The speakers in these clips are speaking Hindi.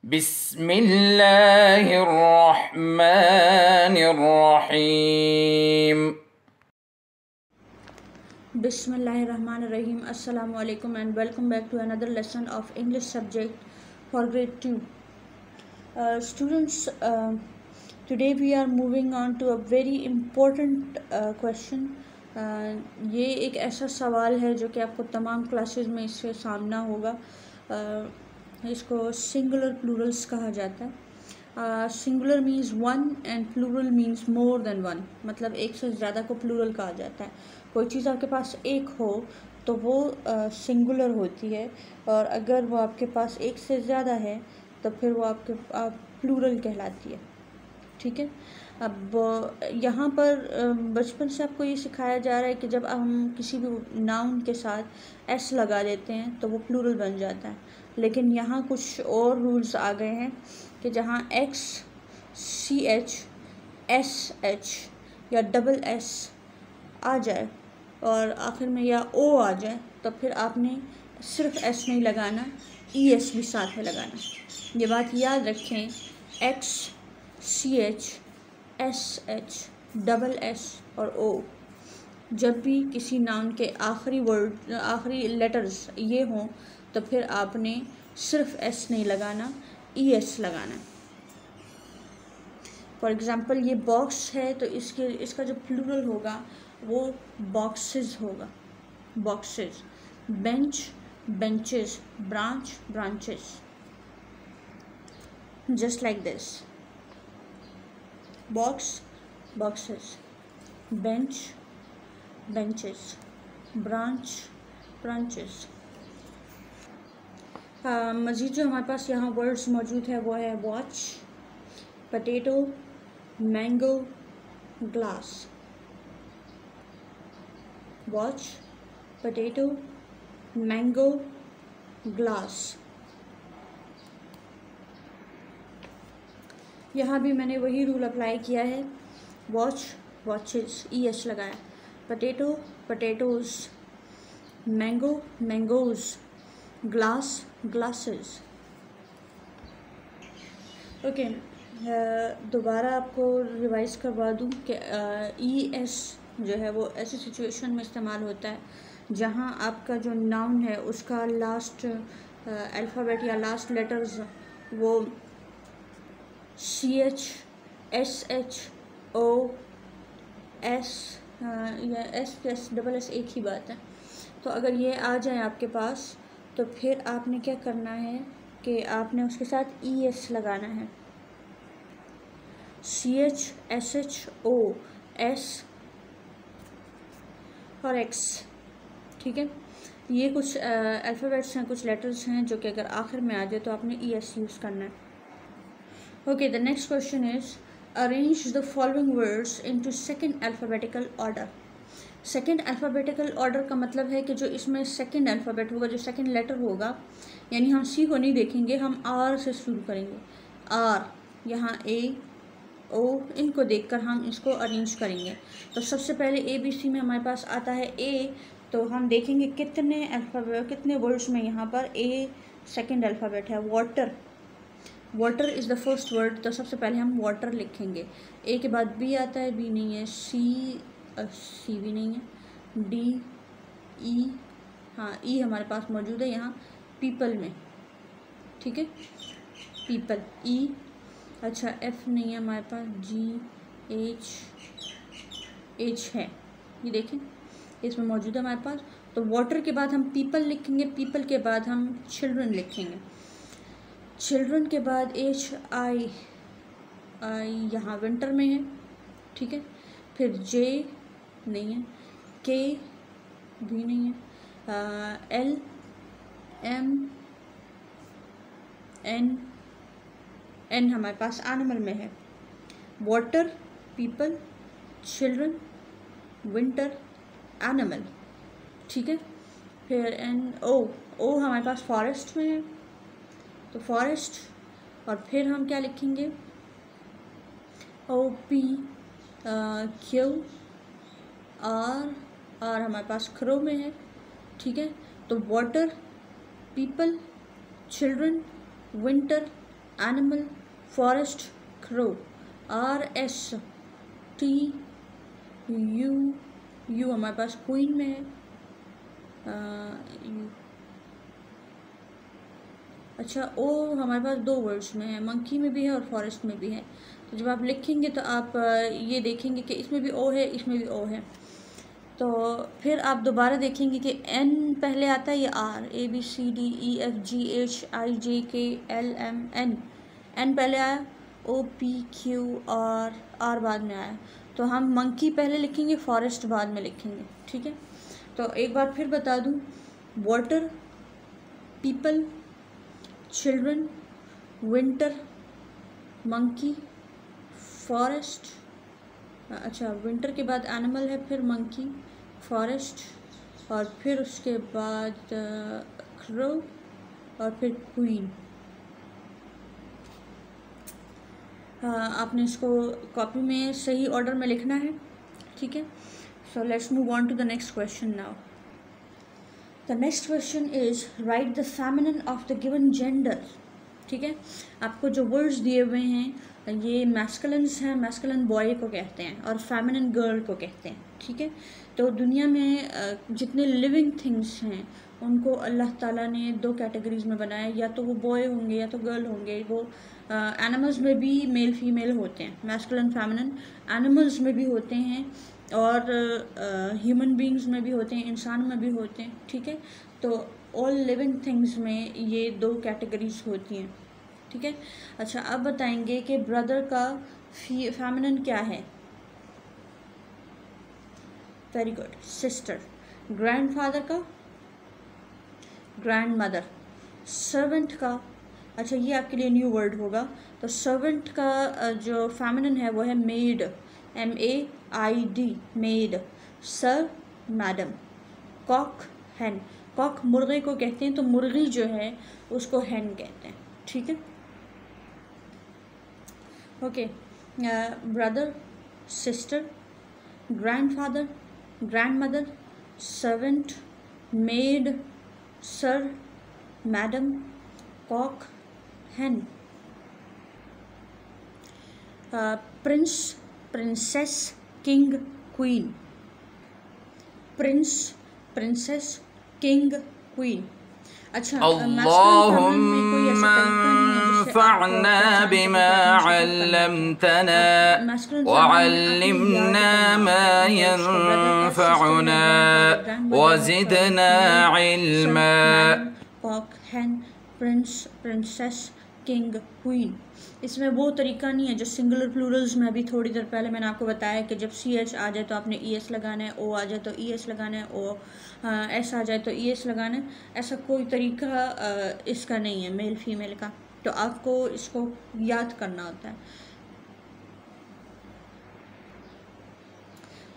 बिस्मिल्लाहिर्रहमानिर्रहीम। Bismillahirrahmanirrahim. Assalamu alaikum and welcome back to another lesson of English subject for grade 2. Students, today we are moving on to a very important question. ये एक ऐसा सवाल है जो कि आपको तमाम क्लासेस में इससे सामना होगा. इसको सिंगुलर प्लूरल्स कहा जाता है. Singular means one and plural means more than one. मतलब एक से ज़्यादा को प्लूरल कहा जाता है. कोई चीज़ आपके पास एक हो तो वो सिंगुलर होती है, और अगर वो आपके पास एक से ज़्यादा है तो फिर वो आपके प्लूरल कहलाती है. ठीक है. अब यहाँ पर बचपन से आपको ये सिखाया जा रहा है कि जब हम किसी भी नाउन के साथ एस लगा देते हैं तो वो प्लूरल बन जाता है. लेकिन यहाँ कुछ और रूल्स आ गए हैं कि जहाँ X, C H, S H या डबल एस आ जाए और आखिर में या ओ आ जाए तो फिर आपने सिर्फ एस नहीं लगाना, ई एस भी साथ में लगाना. ये बात याद रखें. X, C H, S H, double S और ओ, जब भी किसी नाउन के आखिरी लेटर्स ये हों तो फिर आपने सिर्फ एस नहीं लगाना, ई एस लगाना. फॉर एग्ज़ाम्पल ये बॉक्स है तो इसका जो प्लूरल होगा वो बॉक्सेस होगा. Boxes. Bench, benches. Branch, branches. Just like this. Box, boxes. Bench, benches. Branch, branches. मज़ीद जो हमारे पास यहाँ वर्ड्स मौजूद है वो है watch, potato, mango, glass. Watch, potato, mango, glass. यहाँ भी मैंने वही रूल अप्लाई किया है. वॉच, वॉचेस, ई एस लगाया. Potato, potatoes. Mango, mangoes. Glass, glasses. Okay. दोबारा आपको रिवाइज करवा दूँ कि ई एस जो है वो ऐसी सिचुएशन में इस्तेमाल होता है जहाँ आपका जो नाउन है उसका लास्ट अल्फ़ाबेट या लास्ट लेटर्स वो सी एच, एस एच, ओ, एस या एस डबल एस एक ही बात है. तो अगर ये आ जाए आपके पास तो फिर आपने क्या करना है कि आपने उसके साथ ई एस लगाना है. सी एच, एस एच, ओ, एस और एक्स. ठीक है. ये कुछ अल्फ़ाबेट्स हैं, कुछ लेटर्स हैं जो कि अगर आखिर में आ जाए तो आपने ई एस यूज़ करना है. Okay. The next question is arrange the following words into second alphabetical order. Second alphabetical order का मतलब है कि जो इसमें सेकंड अल्फ़ाबेट होगा, जो सेकंड लेटर होगा, यानी हम सी को नहीं देखेंगे, हम आर से शुरू करेंगे. आर, यहाँ ए, ओ, इनको देखकर हम इसको अरेंज करेंगे. तो सबसे पहले ए बी सी में हमारे पास आता है ए, तो हम देखेंगे कितने वर्ड्स में यहाँ पर ए सेकंड अल्फ़ाबेट है. Water, water is the first word, तो सबसे पहले हम वाटर लिखेंगे. ए के बाद बी आता है, बी नहीं है. सी भी नहीं है. डी, ई, हाँ ई हमारे पास मौजूद है यहाँ पीपल में. ठीक है. पीपल, ई. अच्छा, एफ नहीं है हमारे पास. जी, एच है, ये देखें इसमें मौजूद है हमारे पास. तो वाटर के बाद हम पीपल लिखेंगे. पीपल के बाद हम चिल्ड्रन लिखेंगे. चिल्ड्रन के बाद एच आई यहाँ विंटर में है. ठीक है. फिर जे नहीं है. के भी नहीं है. एल, एम, एन हमारे पास एनिमल में है. Water, people, children, winter, animal. ठीक है. फिर एन, ओ हमारे पास फॉरेस्ट में है, तो फॉरेस्ट. और फिर हम क्या लिखेंगे? ओ, पी, क्यू, आर हमारे पास क्रो में है. ठीक है. तो water, people, children, winter, animal, forest, crow. RSTU हमारे पास क्वीन में है। अच्छा, ओ हमारे पास दो वर्ड्स में है, मंकी में भी है और फॉरेस्ट में भी है। तो जब आप लिखेंगे तो आप ये देखेंगे कि इसमें भी ओ है, इसमें भी ओ है। तो फिर आप दोबारा देखेंगे कि एन पहले आता है या आर, ABCDEFGHIJKLMN, एन पहले आया, OPQR बाद में आया। तो हम मंकी पहले लिखेंगे, फॉरेस्ट बाद में लिखेंगे, ठीक है। तो एक बार फिर बता दूं, water, people, children, winter, monkey, forest. अच्छा, विंटर के बाद एनिमल है, फिर मंकी, फॉरेस्ट, और फिर उसके बाद क्रो, और फिर क्वीन। आपने इसको कॉपी में सही ऑर्डर में लिखना है, ठीक है। So let's move on to the next question now. The next question is write the feminine of the given gender, ठीक है। आपको जो वर्ड्स दिए हुए हैं ये मैस्कुलिन्स हैं, मैस्कुलिन बॉय को कहते हैं और फेमिनिन गर्ल को कहते हैं, ठीक है। तो दुनिया में जितने लिविंग थिंग्स हैं उनको अल्लाह ताला ने दो कैटेगरीज में बनाया, या तो वो बॉय होंगे या तो गर्ल होंगे। वो एनिमल्स में भी मेल फीमेल होते हैं, मैस्कुलिन फेमिनिन एनिमल्स में भी होते हैं और ह्यूमन बींग्स में भी होते हैं, इंसान में भी होते हैं, ठीक है। तो ऑल लिविंग थिंग्स में ये दो कैटेगरीज होती हैं, ठीक है। अच्छा, अब बताएंगे कि ब्रदर का फेमिनिन क्या है। Very good, sister. ग्रैंडफादर का ग्रैंडमदर। सर्वेंट का, अच्छा ये आपके लिए न्यू वर्ड होगा। तो सर्वेंट का जो फेमिनिन है वो है maid, MAID, maid. Sir, madam. Cock, hen. Cock मुर्गे को कहते हैं, तो मुर्गी जो है उसको हैन कहते हैं, ठीक है। Okay, brother, sister, grandfather, grandmother, servant, maid, sir, madam, cock, hen. Prince, princess, king, queen. Prince, princess, king, queen. अच्छा, अल्लाहुम्मा अंफअना बिमा अल्लमतना वअल्लिमना मा यंफअना वज़िदना इल्मा। Cock, hen, prince, princess, king, queen. इसमें वो तरीका नहीं है जो सिंगुलर प्लूरल्स में अभी थोड़ी देर पहले मैंने आपको बताया कि जब CH आ जाए तो आपने ES लगाना है, O आ जाए तो ES लगाना है, S आ जाए तो ES लगाना है। ऐसा कोई तरीका इसका नहीं है मेल फीमेल का, तो आपको इसको याद करना होता है।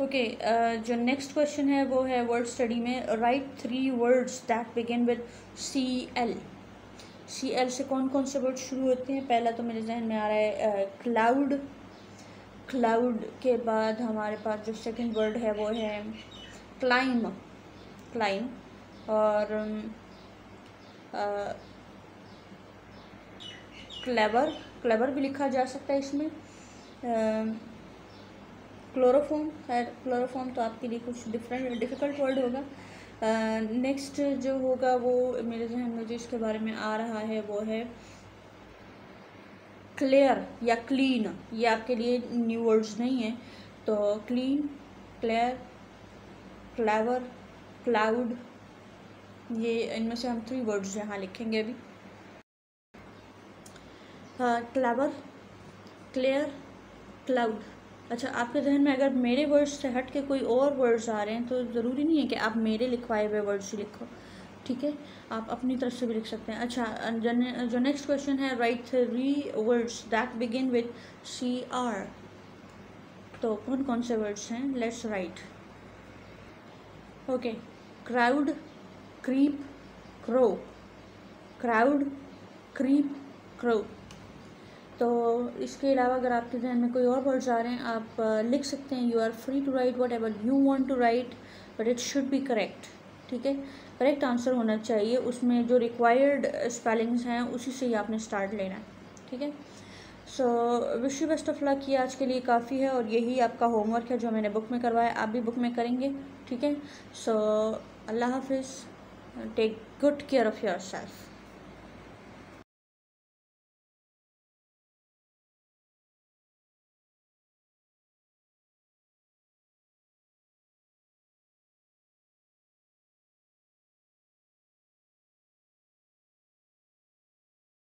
ओके, जो नेक्स्ट क्वेश्चन है वो है वर्ड स्टडी में, right 3 words that begin with CL। CL से कौन कौन से वर्ड शुरू होते हैं? पहला तो मेरे जहन में आ रहा है क्लाउड। क्लाउड के बाद हमारे पास जो सेकंड वर्ड है वो है क्लाइम, क्लाइम। और क्लेवर, क्लेवर भी लिखा जा सकता है इसमें। क्लोरोफॉर्म है, क्लोरोफॉर्म तो आपके लिए कुछ डिफ़िकल्ट वर्ड होगा। नेक्स्ट जो होगा वो मेरे जहन में जो इसके बारे में आ रहा है वो है क्लियर या क्लीन। ये आपके लिए न्यू वर्ड्स नहीं है, तो क्लीन, क्लियर, क्लेवर, क्लाउड, ये इनमें से हम 3 वर्ड्स यहाँ लिखेंगे अभी। Clever, clear, cloud. अच्छा, आपके जहन में अगर मेरे वर्ड्स से हट के कोई और वर्ड्स आ रहे हैं तो ज़रूरी नहीं है कि आप मेरे लिखवाए हुए वर्ड्स ही लिखो, ठीक है। आप अपनी तरफ से भी लिख सकते हैं। अच्छा, जो नेक्स्ट क्वेश्चन है, write 3 words that begin with CR। तो कौन कौन से वर्ड्स हैं? Let's write. Okay, crowd, creep, crow. Crowd, creep, crow. तो इसके अलावा अगर आपके जहन में कोई और वर्ड्स आ रहे हैं आप लिख सकते हैं। You are free to write whatever you want to write, but it should be correct, ठीक है। करेक्ट आंसर होना चाहिए, उसमें जो रिक्वायर्ड स्पेलिंग्स हैं उसी से ही आपने स्टार्ट लेना है, ठीक है। So wish you best of luck. ये आज के लिए काफ़ी है और यही आपका होमवर्क है जो मैंने बुक में करवाया, आप भी बुक में करेंगे, ठीक है। सो अल्लाह हाफिज़, take good care of your self.